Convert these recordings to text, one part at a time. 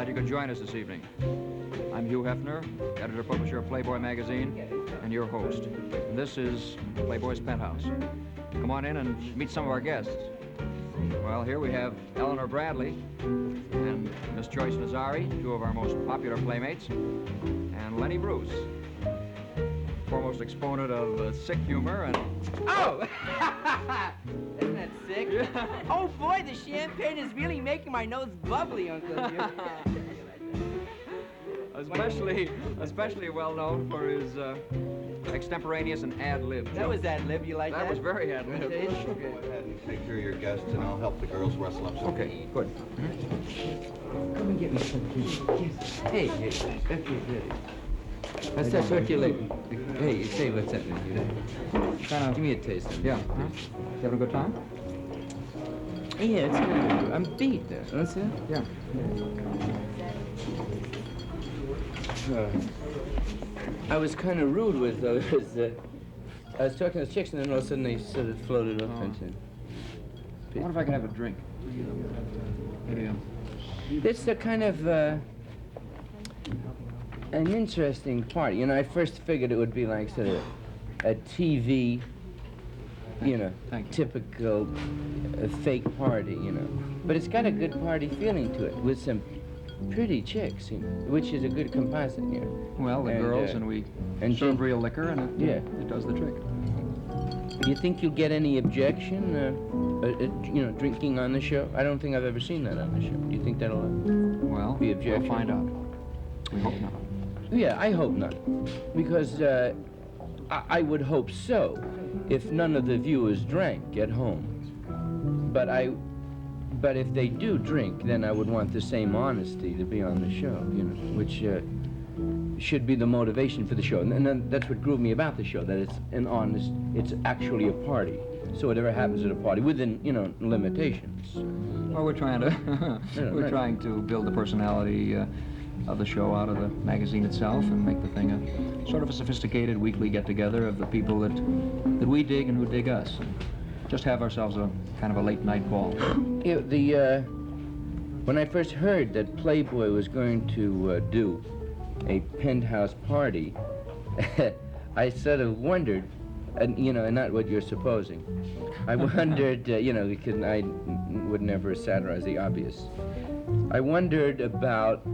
Glad you could join us this evening. I'm Hugh Hefner, editor-publisher of Playboy magazine, and your host. And this is Playboy's Penthouse. Come on in and meet some of our guests. Well, here we have Eleanor Bradley and Miss Joyce Nazari, two of our most popular playmates, and Lenny Bruce, foremost exponent of sick humor and... Oh! Isn't that sick? Yeah. Oh, boy, the champagne is really making my nose bubbly, Uncle Hugh. Especially well known for his extemporaneous and ad-lib That was ad-lib, you like that? That was very ad-lib. Go ahead and take care of your guests, and I'll help the girls rustle up some. Okay, good. Come and get me some tea. Yes. Hey, that's good. That's circulating. Hey, say what's happening here. Give me a taste of it. Yeah. Huh? You having a good time? Yeah, it's good. I'm beat there. That's it? Yeah. I was kind of rude with those. I was talking to the chicks, and then all of a sudden they sort of floated up into. I wonder if I can have a drink. Maybe. It's the kind of an interesting party. You know, I first figured it would be like sort of a TV, you know, typical fake party, you know. But it's got a good party feeling to it with some pretty chicks, you know, which is a good composite, you know. Well, the girls, and we serve real liquor, and it does the trick. Do you think you'll get any objection, you know, drinking on the show? I don't think I've ever seen that on the show. Do you think that'll be objection? We'll find out. We hope not. Yeah, I hope not, because I would hope so if none of the viewers drank at home. But if they do drink, then I would want the same honesty to be on the show, you know, which should be the motivation for the show. And then that's what grew me about the show, that it's actually a party. So whatever happens at a party, within, you know, limitations. Well, we're trying to build the personality of the show out of the magazine itself and make the thing a sort of a sophisticated weekly get-together of the people that we dig and who dig us. And just have ourselves a kind of a late-night ball. Yeah, when I first heard that Playboy was going to do a Penthouse party, I sort of wondered, and you know, not what you're supposing. I wondered, you know, because I would never satirize the obvious. I wondered about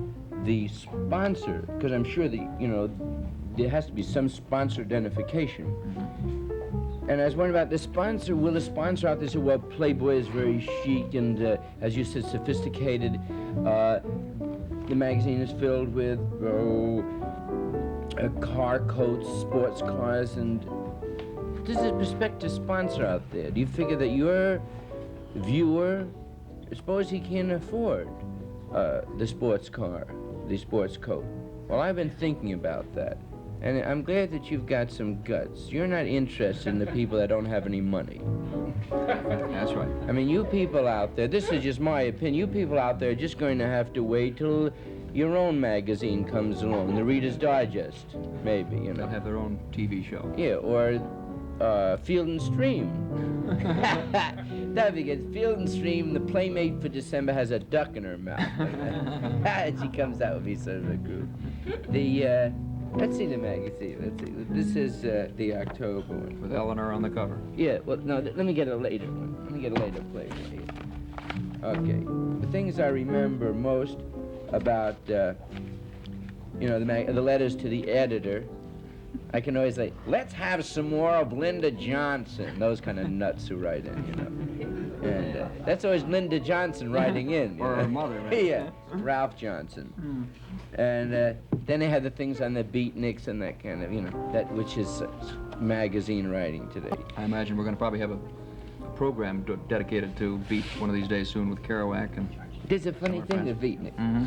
the sponsor, because I'm sure you know, there has to be some sponsor identification. And I was wondering about the sponsor. Will the sponsor out there say, well, Playboy is very chic and, as you said, sophisticated. The magazine is filled with car coats, sports cars, and there's a prospective sponsor out there. Do you figure that your viewer, suppose he can't afford the sports car, the sports coat? Well, I've been thinking about that. And I'm glad that you've got some guts. You're not interested in the people that don't have any money. That's right. I mean, you people out there, this is just my opinion, you people out there are just going to have to wait till your own magazine comes along, the Reader's Digest, maybe, you know. They'll have their own TV show. Yeah, or Field and Stream. That'd be good. Field and Stream, the playmate for December has a duck in her mouth. And she comes out with me sort of a group. Let's see the magazine. Let's see. This is the October one. With Eleanor on the cover. Yeah, well, no, let me get a later one. Let me get a later Playboy here. Okay. The things I remember most about, you know, the letters to the editor, I can always say, let's have some more of Linda Johnson. Those kind of nuts who write in, you know. And that's always Linda Johnson writing in. Or her mother, right? Yeah, Ralph Johnson. And then they had the things on the beatniks and that kind of, you know, that which is magazine writing today. I imagine we're going to probably have a program dedicated to Beat one of these days soon with Kerouac and... There's a funny thing with beatnik. Mm-hmm.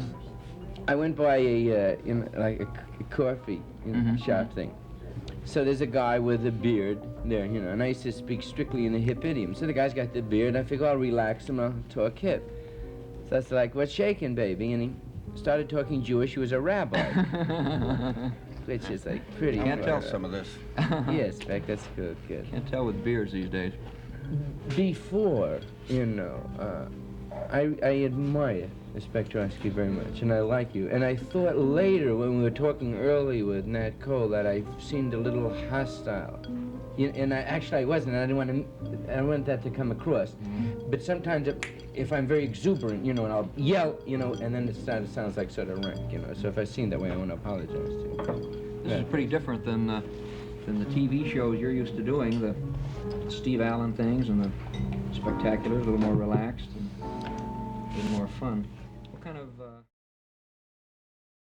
I went by a coffee shop thing. So there's a guy with a beard there, you know, and I used to speak strictly in the hip idiom. So the guy's got the beard, I figure I'll relax him, I'll talk hip. So I was like, what's shaking, baby? And he started talking Jewish. He was a rabbi. Which is like pretty... You can't tell some of this. Yes, in fact, that's good. Can't tell with beards these days. Before, you know, I admire Spectrosky very much, and I like you. And I thought later, when we were talking early with Nat Cole, that I seemed a little hostile. And I wasn't. I didn't want that to come across. But sometimes, if I'm very exuberant, and I'll yell, and then it sounds like sort of rank, So if I seem that way, I want to apologize to you. This is pretty different than the TV shows you're used to doing, the Steve Allen things and the Spectaculars, a little more relaxed and a little more fun.